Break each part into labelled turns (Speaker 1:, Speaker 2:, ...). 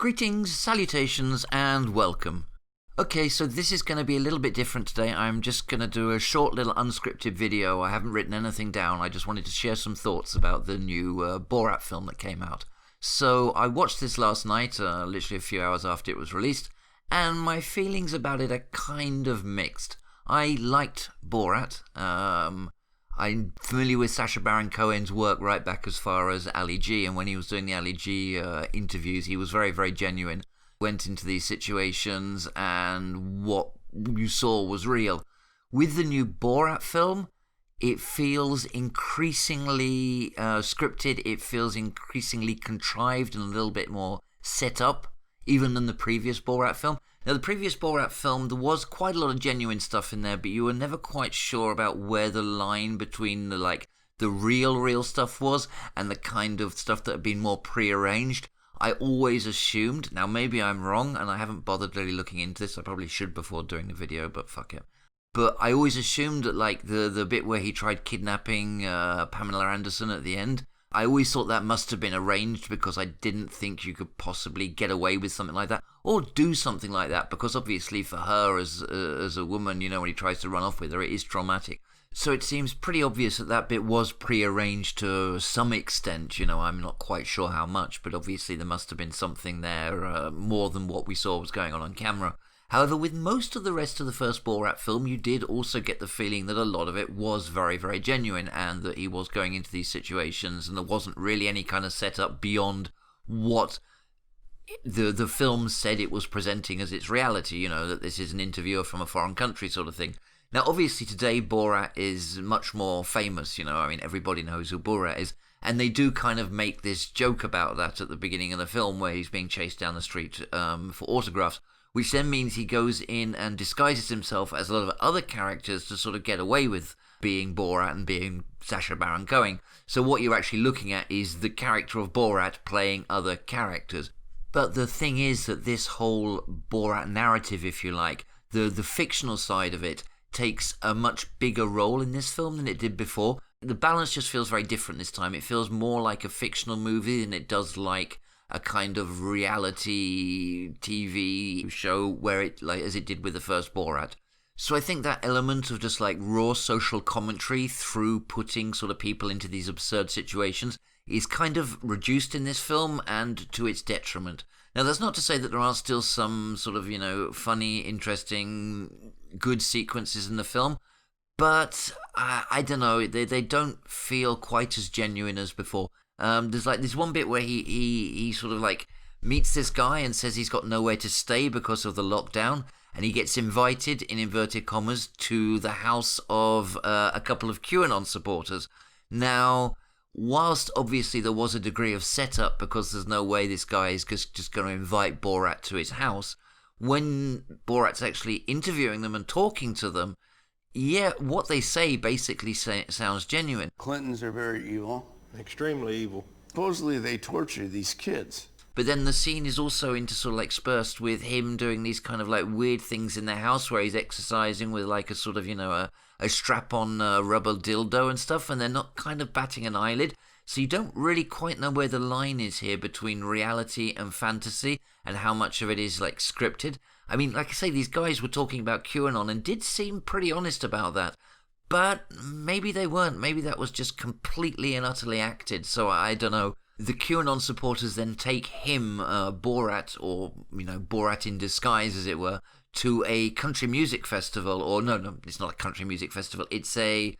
Speaker 1: Greetings, salutations, and welcome. Okay, so this is going to be a little bit different today. I'm just going to do a short little unscripted video. I haven't written anything down. I just wanted to share some thoughts about the new Borat film that came out. So I watched this last night, literally a few hours after it was released, and my feelings about it are kind of mixed. I liked Borat. I'm familiar with Sacha Baron Cohen's work right back as far as Ali G, and when he was doing the Ali G interviews, he was very, very genuine. Went into these situations, and what you saw was real. With the new Borat film, it feels increasingly scripted, it feels increasingly contrived and a little bit more set up, even than the previous Borat film. Now, the previous Borat film, there was quite a lot of genuine stuff in there, but you were never quite sure about where the line between the real stuff was and the kind of stuff that had been more prearranged. I always assumed, now maybe I'm wrong, and I haven't bothered really looking into this, I probably should before doing the video, but fuck it. But I always assumed that the bit where he tried kidnapping Pamela Anderson at the end, I always thought that must have been arranged because I didn't think you could possibly get away with something like that or do something like that, because obviously for her as a woman, you know, when he tries to run off with her, it is traumatic. So it seems pretty obvious that that bit was prearranged to some extent. You know, I'm not quite sure how much, but obviously there must have been something there more than what we saw was going on camera. However, with most of the rest of the first Borat film, you did also get the feeling that a lot of it was very, very genuine and that he was going into these situations and there wasn't really any kind of setup beyond what the film said it was presenting as its reality, you know, that this is an interviewer from a foreign country sort of thing. Now, obviously, today Borat is much more famous, you know, I mean, everybody knows who Borat is, and they do kind of make this joke about that at the beginning of the film where he's being chased down the street for autographs, which then means he goes in and disguises himself as a lot of other characters to sort of get away with being Borat and being Sacha Baron Cohen. So what you're actually looking at is the character of Borat playing other characters. But the thing is that this whole Borat narrative, if you like, the fictional side of it, takes a much bigger role in this film than it did before. The balance just feels very different this time. It feels more like a fictional movie than it does like a kind of reality TV show where it, like as it did with the first Borat. So I think that element of just like raw social commentary through putting sort of people into these absurd situations is kind of reduced in this film and to its detriment. Now, that's not to say that there aren't still some sort of, you know, funny, interesting, good sequences in the film, but I don't know, they don't feel quite as genuine as before. There's like this one bit where he sort of like meets this guy and says he's got nowhere to stay because of the lockdown, and he gets invited, in inverted commas, to the house of a couple of QAnon supporters. Now, whilst obviously there was a degree of setup because there's no way this guy is just going to invite Borat to his house, when Borat's actually interviewing them and talking to them, yeah, what they say basically sounds genuine.
Speaker 2: Clintons are very evil.
Speaker 3: Extremely evil.
Speaker 2: Supposedly they torture these kids.
Speaker 1: But then the scene is also sort of like interspersed with him doing these kind of like weird things in their house where he's exercising with like a sort of, you know, a strap-on rubber dildo and stuff, and they're not kind of batting an eyelid. So you don't really quite know where the line is here between reality and fantasy and how much of it is like scripted. I mean, like I say, these guys were talking about QAnon and did seem pretty honest about that. But maybe they weren't. Maybe that was just completely and utterly acted. So I don't know. The QAnon supporters then take him, Borat, or, you know, Borat in disguise, as it were, to a country music festival. Or no, it's not a country music festival. It's a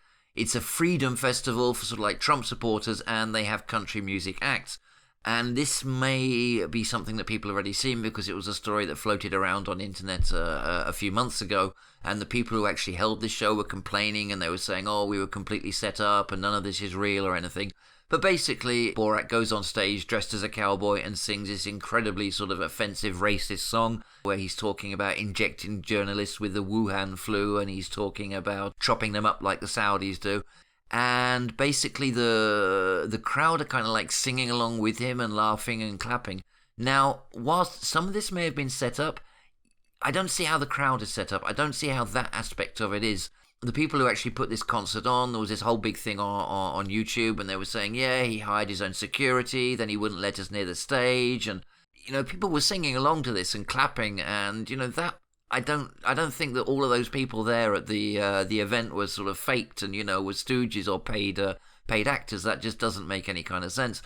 Speaker 1: freedom festival for sort of like Trump supporters, and they have country music acts. And this may be something that people have already seen because it was a story that floated around on the internet a few months ago, and the people who actually held this show were complaining, and they were saying, oh, we were completely set up and none of this is real or anything. But basically, Borat goes on stage dressed as a cowboy and sings this incredibly sort of offensive racist song where he's talking about injecting journalists with the Wuhan flu, and he's talking about chopping them up like the Saudis do. And basically the crowd are kind of like singing along with him and laughing and clapping. Now, whilst some of this may have been set up, I don't see how the crowd is set up. I don't see how that aspect of it is. The people who actually put this concert on, there was this whole big thing on YouTube, and they were saying, yeah, he hired his own security, then he wouldn't let us near the stage, and people were singing along to this and clapping, and that I don't think that all of those people there at the event was sort of faked and were stooges or paid actors. That just doesn't make any kind of sense.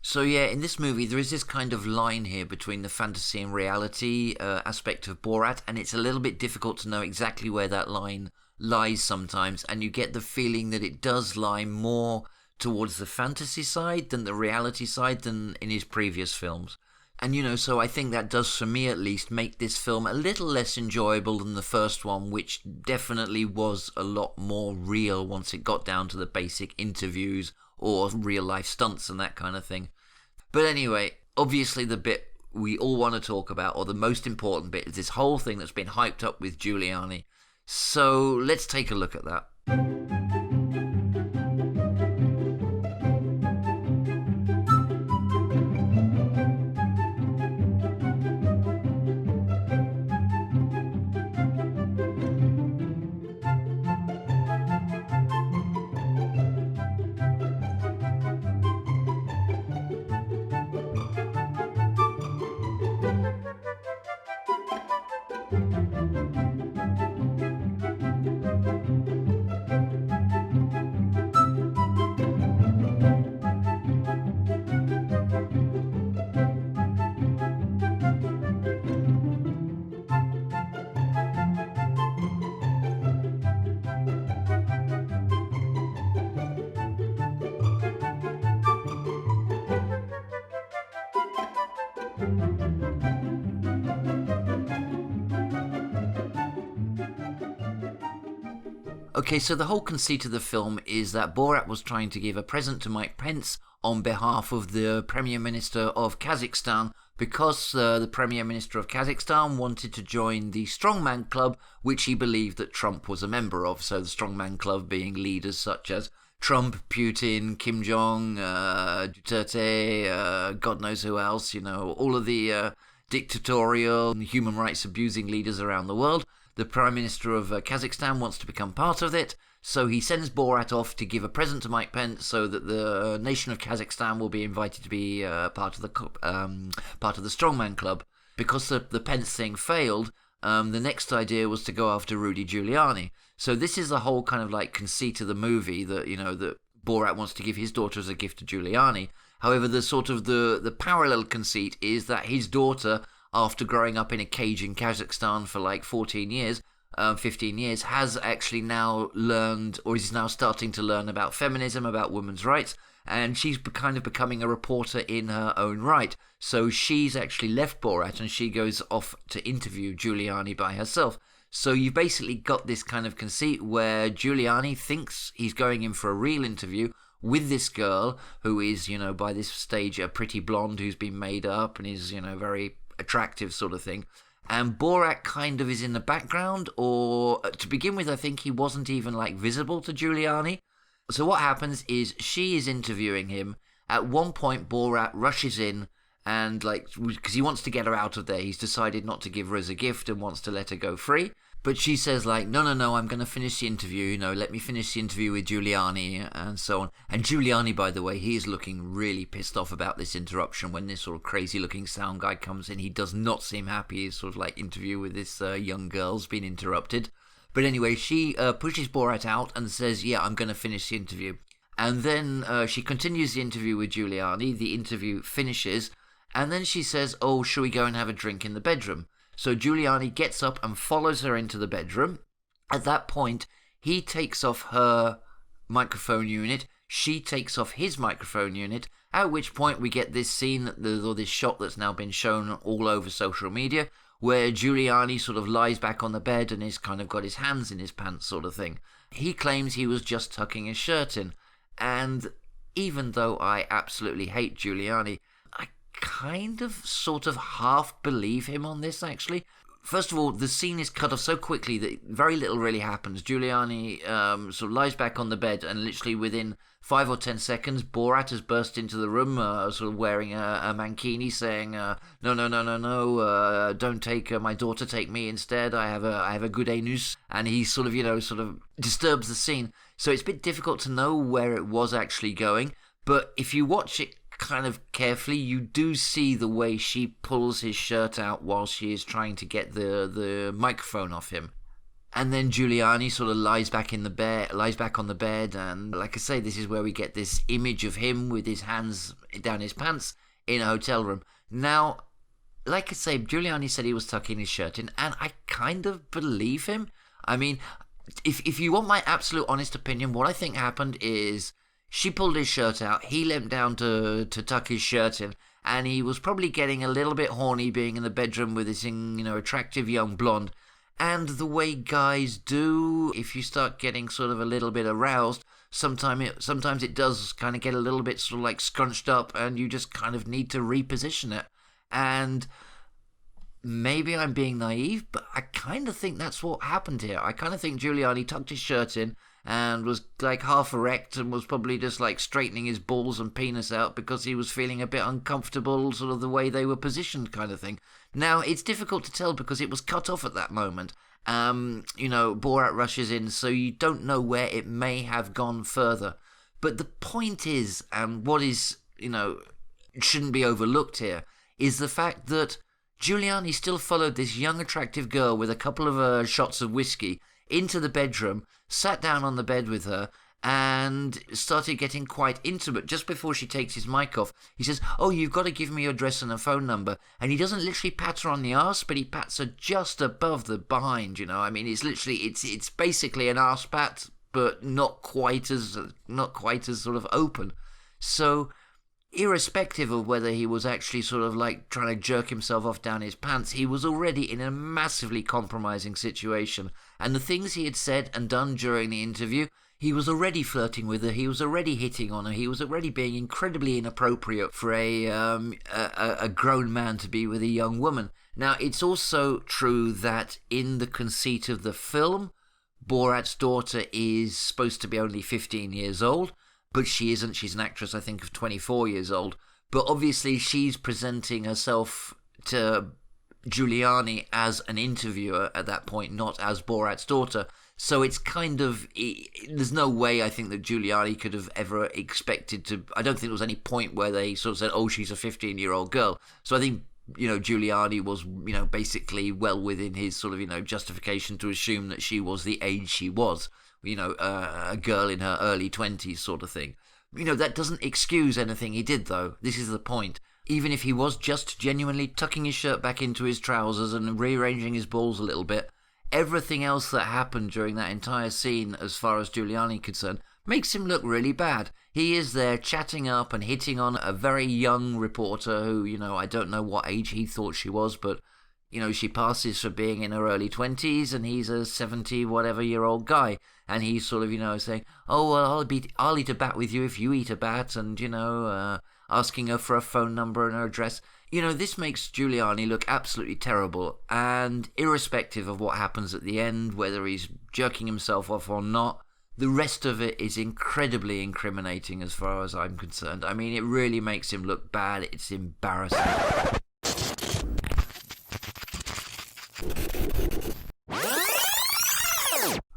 Speaker 1: So yeah, in this movie there is this kind of line here between the fantasy and reality aspect of Borat, and it's a little bit difficult to know exactly where that line lies sometimes, and you get the feeling that it does lie more towards the fantasy side than the reality side than in his previous films. And so I think that does, for me at least, make this film a little less enjoyable than the first one, which definitely was a lot more real once it got down to the basic interviews or real life stunts and that kind of thing. But anyway, obviously the bit we all want to talk about, or the most important bit, is this whole thing that's been hyped up with Giuliani. So let's take a look at that. Okay, so the whole conceit of the film is that Borat was trying to give a present to Mike Pence on behalf of the Premier Minister of Kazakhstan, because the Premier Minister of Kazakhstan wanted to join the Strongman Club, which he believed that Trump was a member of. So the Strongman Club being leaders such as Trump, Putin, Kim Jong, Duterte, God knows who else, all of the dictatorial, human rights abusing leaders around the world. The Prime Minister of Kazakhstan wants to become part of it, so he sends Borat off to give a present to Mike Pence so that the nation of Kazakhstan will be invited to be part of the Strongman Club. Because the Pence thing failed, the next idea was to go after Rudy Giuliani. So this is the whole kind of like conceit of the movie, that that Borat wants to give his daughter as a gift to Giuliani. However, the sort of the parallel conceit is that his daughter, after growing up in a cage in Kazakhstan for like 15 years, has actually now learned, or is now starting to learn, about feminism, about women's rights, and she's kind of becoming a reporter in her own right. So she's actually left Borat and she goes off to interview Giuliani by herself. So you've basically got this kind of conceit where Giuliani thinks he's going in for a real interview with this girl who is, by this stage a pretty blonde who's been made up and is, very attractive sort of thing, and Borat kind of is in the background, or to begin with I think he wasn't even like visible to Giuliani. So what happens is she is interviewing him. At one point Borat rushes in and, because he wants to get her out of there, he's decided not to give her as a gift and wants to let her go free. But she says, no, I'm going to finish the interview, let me finish the interview with Giuliani, and so on. And Giuliani, by the way, he is looking really pissed off about this interruption when this sort of crazy-looking sound guy comes in. He does not seem happy. His sort of interview with this young girl's been interrupted. But anyway, she pushes Borat out and says, yeah, I'm going to finish the interview. And then she continues the interview with Giuliani. The interview finishes, and then she says, oh, shall we go and have a drink in the bedroom? So Giuliani gets up and follows her into the bedroom. At that point, he takes off her microphone unit, she takes off his microphone unit, at which point we get this scene, or this shot that's now been shown all over social media, where Giuliani sort of lies back on the bed and is kind of got his hands in his pants sort of thing. He claims he was just tucking his shirt in, and even though I absolutely hate Giuliani, kind of sort of half believe him on this, actually. First of all, the scene is cut off so quickly that very little really happens. Giuliani sort of lies back on the bed, and literally within 5 or 10 seconds, Borat has burst into the room, sort of wearing a mankini, saying, no, don't take my daughter, take me instead. I have a good anus. And he sort of disturbs the scene. So it's a bit difficult to know where it was actually going. But if you watch it kind of carefully, you do see the way she pulls his shirt out while she is trying to get the microphone off him. And then Giuliani sort of lies back on the bed, and like I say, this is where we get this image of him with his hands down his pants in a hotel room. Now, like I say, Giuliani said he was tucking his shirt in, and I kind of believe him. I mean, if you want my absolute honest opinion, what I think happened is she pulled his shirt out, he leant down to tuck his shirt in, and he was probably getting a little bit horny being in the bedroom with this, attractive young blonde. And the way guys do, if you start getting sort of a little bit aroused, sometimes it does kind of get a little bit sort of like scrunched up, and you just kind of need to reposition it. And maybe I'm being naive, but I kind of think that's what happened here. I kind of think Giuliani tucked his shirt in and was like half erect and was probably just like straightening his balls and penis out because he was feeling a bit uncomfortable, sort of the way they were positioned kind of thing. Now, it's difficult to tell because it was cut off at that moment. Borat rushes in, so you don't know where it may have gone further. But the point is, and what is, shouldn't be overlooked here, is the fact that Giuliani still followed this young, attractive girl with a couple of shots of whiskey into the bedroom, sat down on the bed with her, and started getting quite intimate. Just before she takes his mic off, he says, "Oh, you've got to give me your address and a phone number." And he doesn't literally pat her on the arse, but he pats her just above the behind, I mean, it's basically an arse pat, but not quite as sort of open. So, irrespective of whether he was actually sort of like trying to jerk himself off down his pants, he was already in a massively compromising situation. And the things he had said and done during the interview, he was already flirting with her, he was already hitting on her, he was already being incredibly inappropriate for a grown man to be with a young woman. Now, it's also true that in the conceit of the film, Borat's daughter is supposed to be only 15 years old, but she isn't. She's an actress, I think, of 24 years old. But obviously she's presenting herself to Giuliani as an interviewer at that point, not as Borat's daughter. So it's kind of, there's no way I think that Giuliani could have ever expected to, I don't think there was any point where they sort of said, "Oh, she's a 15-year-old girl." So I think, Giuliani was, basically well within his sort of, justification to assume that she was the age she was, a girl in her early 20s sort of thing. That doesn't excuse anything he did, though. This is the point. Even if he was just genuinely tucking his shirt back into his trousers and rearranging his balls a little bit, everything else that happened during that entire scene, as far as Giuliani is concerned, makes him look really bad. He is there chatting up and hitting on a very young reporter who, I don't know what age he thought she was, but, she passes for being in her early 20s, and he's a 70-whatever-year-old guy. And he's sort of, saying, "Oh, well, I'll eat a bat with you if you eat a bat," and, asking her for a phone number and her address. This makes Giuliani look absolutely terrible, and irrespective of what happens at the end, whether he's jerking himself off or not, the rest of it is incredibly incriminating as far as I'm concerned. I mean, it really makes him look bad. It's embarrassing.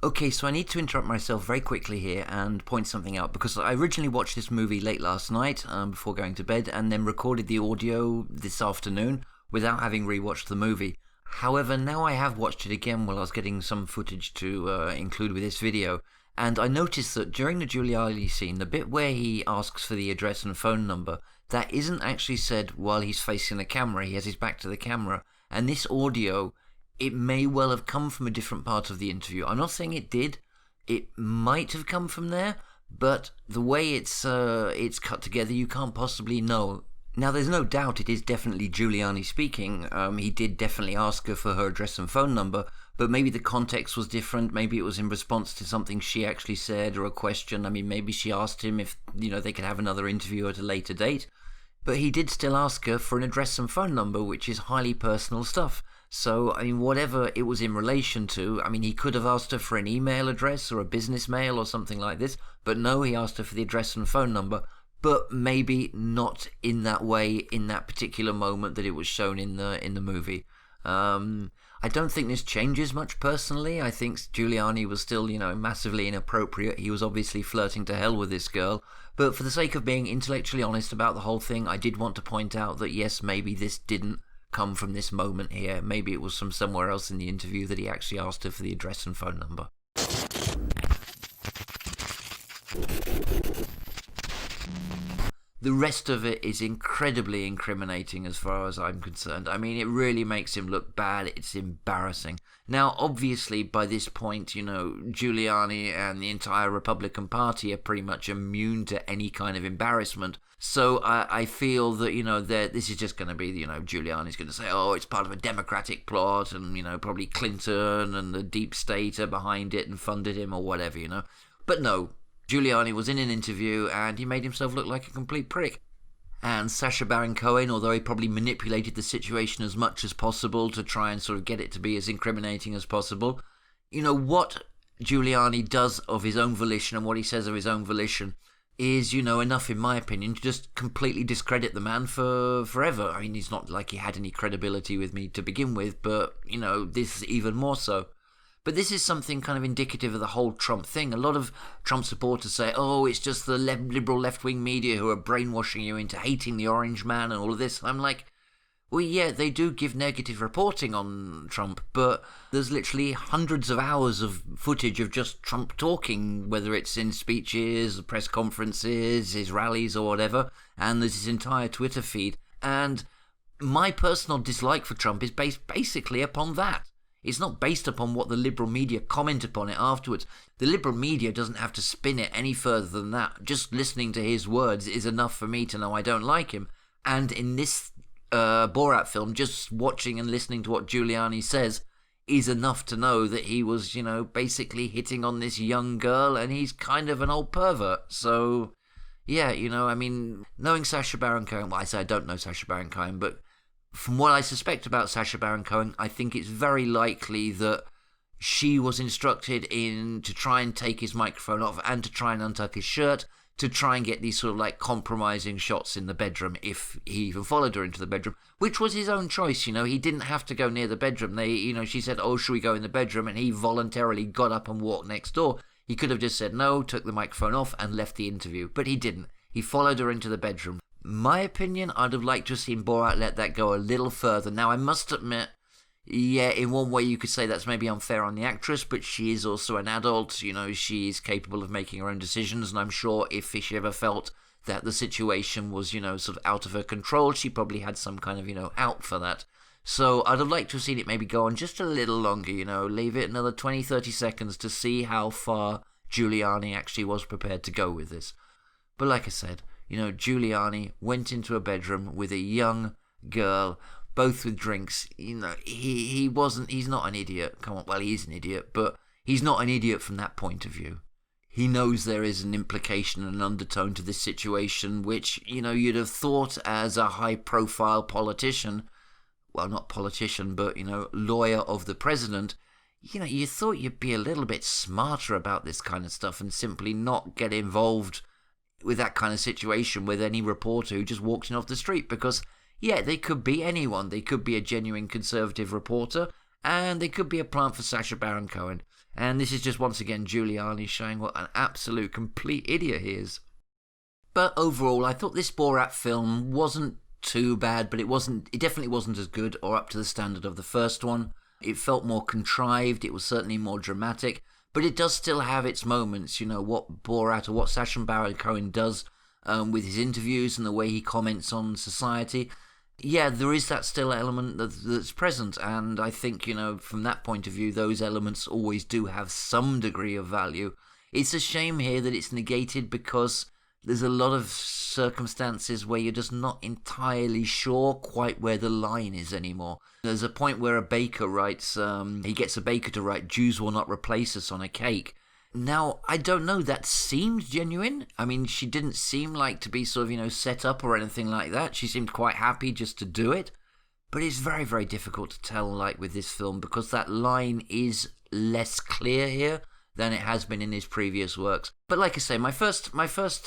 Speaker 1: Okay, so I need to interrupt myself very quickly here and point something out, because I originally watched this movie late last night before going to bed, and then recorded the audio this afternoon without having rewatched the movie. However, now I have watched it again while I was getting some footage to include with this video, and I noticed that during the Giuliani scene, the bit where he asks for the address and phone number, that isn't actually said while he's facing the camera. He has his back to the camera, and this audio, it may well have come from a different part of the interview. I'm not saying it did. It might have come from there, but the way it's cut together, you can't possibly know. Now, there's no doubt it is definitely Giuliani speaking. He did definitely ask her for her address and phone number, but maybe the context was different. Maybe it was in response to something she actually said or a question. I mean, maybe she asked him if, they could have another interview at a later date. But he did still ask her for an address and phone number, which is highly personal stuff. So, I mean, whatever it was in relation to, I mean, he could have asked her for an email address or a business mail or something like this, but no, he asked her for the address and phone number, but maybe not in that way, in that particular moment that it was shown in the movie. I don't think this changes much personally. I think Giuliani was still, massively inappropriate. He was obviously flirting to hell with this girl. But for the sake of being intellectually honest about the whole thing, I did want to point out that yes, maybe this didn't come from this moment here. Maybe it was from somewhere else in the interview that he actually asked her for the address and phone number. The rest of it is incredibly incriminating as far as I'm concerned. I mean, it really makes him look bad. It's embarrassing. Now, obviously, by this point, Giuliani and the entire Republican Party are pretty much immune to any kind of embarrassment. So I feel that, this is just going to be, Giuliani's going to say, oh, it's part of a Democratic plot, and, probably Clinton and the deep state are behind it and funded him or whatever, But no. Giuliani was in an interview and he made himself look like a complete prick. And Sacha Baron Cohen, although he probably manipulated the situation as much as possible to try and sort of get it to be as incriminating as possible, what Giuliani does of his own volition and what he says of his own volition is, enough, in my opinion, to just completely discredit the man for forever. I mean, he's not like he had any credibility with me to begin with, but, this is even more so. But this is something kind of indicative of the whole Trump thing. A lot of Trump supporters say, oh, it's just the liberal left-wing media who are brainwashing you into hating the orange man and all of this. I'm like, well, yeah, they do give negative reporting on Trump, but there's literally hundreds of hours of footage of just Trump talking, whether it's in speeches, press conferences, his rallies or whatever, and there's his entire Twitter feed. And my personal dislike for Trump is based basically upon that. It's not based upon what the liberal media comment upon it afterwards. The liberal media doesn't have to spin it any further than that. Just listening to his words is enough for me to know I don't like him. And in this Borat film, just watching and listening to what Giuliani says is enough to know that he was, basically hitting on this young girl, and he's kind of an old pervert. So, yeah, knowing Sacha Baron Cohen, well, I say I don't know Sacha Baron Cohen, but from what I suspect about Sacha Baron Cohen, I think it's very likely that she was instructed to try and take his microphone off and to try and untuck his shirt, to try and get these sort of like compromising shots in the bedroom if he even followed her into the bedroom, which was his own choice. He didn't have to go near the bedroom. She said, oh, should we go in the bedroom? And he voluntarily got up and walked next door. He could have just said no, took the microphone off and left the interview, but he didn't. He followed her into the bedroom. My opinion, I'd have liked to have seen Borat let that go a little further. Now, I must admit, yeah, in one way you could say that's maybe unfair on the actress, but she is also an adult. She's capable of making her own decisions, and I'm sure if she ever felt that the situation was, sort of out of her control, she probably had some kind of, out for that. So I'd have liked to have seen it maybe go on just a little longer, leave it another 20, 30 seconds to see how far Giuliani actually was prepared to go with this. But like I said, Giuliani went into a bedroom with a young girl, both with drinks. He's not an idiot. Come on, well, he is an idiot, but he's not an idiot from that point of view. He knows there is an implication and an undertone to this situation, which, you'd have thought as a high-profile politician, well, not politician, but, lawyer of the president, you thought you'd be a little bit smarter about this kind of stuff and simply not get involved with that kind of situation with any reporter who just walked in off the street, because, yeah, they could be anyone. They could be a genuine conservative reporter, and they could be a plant for Sacha Baron Cohen. And this is just once again Giuliani showing what an absolute complete idiot he is. But overall, I thought this Borat film wasn't too bad, but it definitely wasn't as good or up to the standard of the first one. It felt more contrived, it was certainly more dramatic, but it does still have its moments, what Borat or what Sacha Baron Cohen does with his interviews and the way he comments on society. Yeah, there is that still element that's present, and I think, from that point of view, those elements always do have some degree of value. It's a shame here that it's negated because there's a lot of circumstances where you're just not entirely sure quite where the line is anymore. There's a point where a baker writes, he gets a baker to write, "Jews will not replace us" on a cake. Now, I don't know, that seemed genuine. I mean, she didn't seem like to be sort of, set up or anything like that. She seemed quite happy just to do it. But it's very, very difficult to tell, like, with this film, because that line is less clear here than it has been in his previous works. But like I say, my first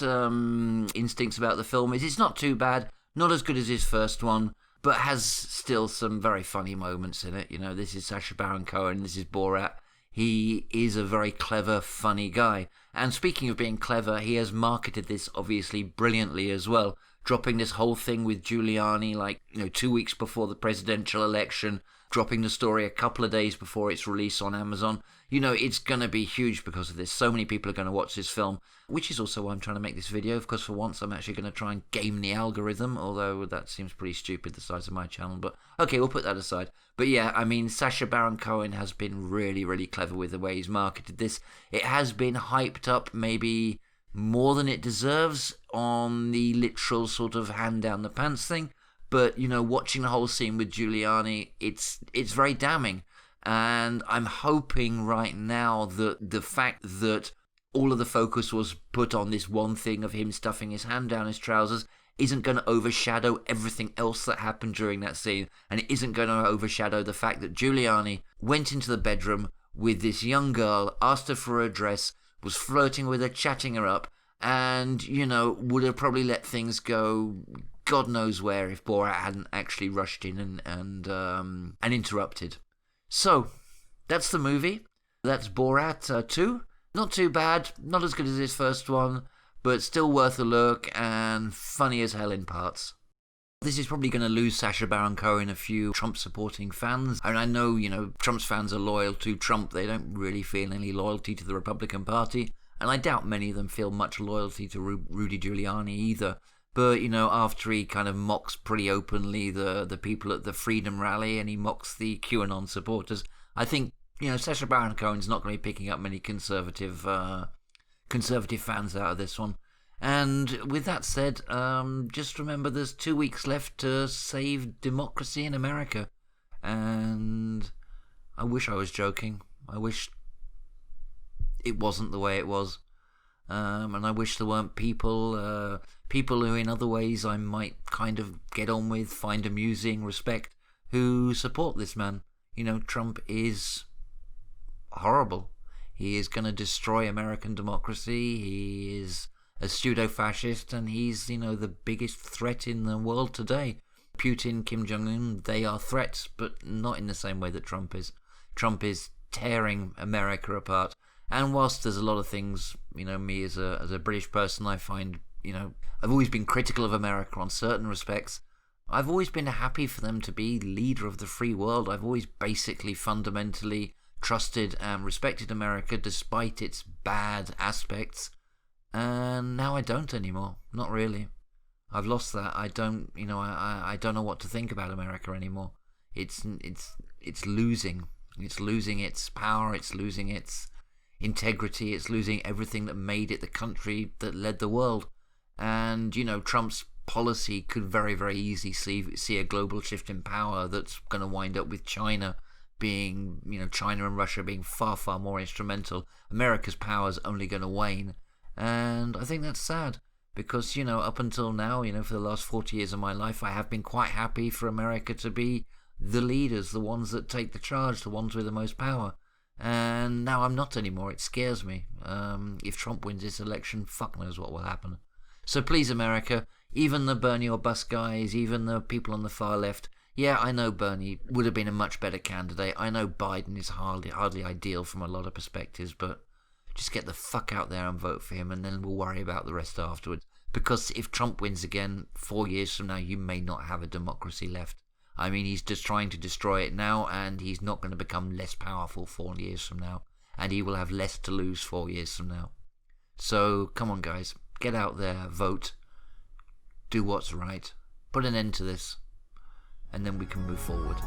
Speaker 1: instincts about the film is it's not too bad, not as good as his first one, but has still some very funny moments in it. You know, this is Sacha Baron Cohen, this is Borat. He is a very clever, funny guy. And speaking of being clever, he has marketed this obviously brilliantly as well, dropping this whole thing with Giuliani 2 weeks before the presidential election, dropping the story a couple of days before its release on Amazon. You know, it's going to be huge because of this. So many people are going to watch this film, which is also why I'm trying to make this video, because for once I'm actually going to try and game the algorithm, although that seems pretty stupid the size of my channel. But okay, we'll put that aside. But yeah, I mean, Sacha Baron Cohen has been really, really clever with the way he's marketed this. It has been hyped up maybe more than it deserves on the literal sort of hand down the pants thing. But, you know, watching the whole scene with Giuliani, it's very damning. And I'm hoping right now that the fact that all of the focus was put on this one thing of him stuffing his hand down his trousers isn't going to overshadow everything else that happened during that scene. And it isn't going to overshadow the fact that Giuliani went into the bedroom with this young girl, asked her for her address, was flirting with her, chatting her up, and, you know, would have probably let things go God knows where if Borat hadn't actually rushed in and interrupted. So, that's the movie. That's Borat 2. Not too bad, not as good as his first one, but still worth a look and funny as hell in parts. This is probably going to lose Sacha Baron Cohen a few Trump-supporting fans. And I know, you know, Trump's fans are loyal to Trump. They don't really feel any loyalty to the Republican Party. And I doubt many of them feel much loyalty to Rudy Giuliani either. But, you know, after he kind of mocks pretty openly the people at the Freedom Rally and he mocks the QAnon supporters, I think, you know, Sacha Baron Cohen's not going to be picking up many conservative fans out of this one. And with that said, just remember there's 2 weeks left to save democracy in America. And I wish I was joking. I wish it wasn't the way it was. And I wish there weren't people who in other ways I might kind of get on with, find amusing, respect, who support this man. You know, Trump is horrible. He is going to destroy American democracy. He is a pseudo-fascist, and he's, you know, the biggest threat in the world today. Putin, Kim Jong-un, they are threats, but not in the same way that Trump is. Trump is tearing America apart. And whilst there's a lot of things, you know, me as a British person, I find, you know, I've always been critical of America on certain respects. I've always been happy for them to be leader of the free world. I've always basically fundamentally trusted and respected America despite its bad aspects. And now I don't anymore. Not really. I've lost that. I don't, you know, I don't know what to think about America anymore. It's losing. It's losing its power. It's losing its integrity. It's losing everything that made it the country that led the world. And, you know, Trump's policy could very, very easily see a global shift in power that's going to wind up with China being, you know, China and Russia being far, far more instrumental. America's power's only going to wane. And I think that's sad because, you know, up until now, you know, for the last 40 years of my life, I have been quite happy for America to be the leaders, the ones that take the charge, the ones with the most power. And now I'm not anymore. It scares me. If Trump wins this election, fuck knows what will happen. So please, America, even the Bernie or Bus guys, even the people on the far left, yeah, I know Bernie would have been a much better candidate. I know Biden is hardly ideal from a lot of perspectives, but just get the fuck out there and vote for him, and then we'll worry about the rest afterwards. Because if Trump wins again 4 years from now, you may not have a democracy left. I mean, he's just trying to destroy it now, and he's not going to become less powerful 4 years from now. And he will have less to lose 4 years from now. So, come on, guys. Get out there, vote. Do what's right. Put an end to this. And then we can move forward.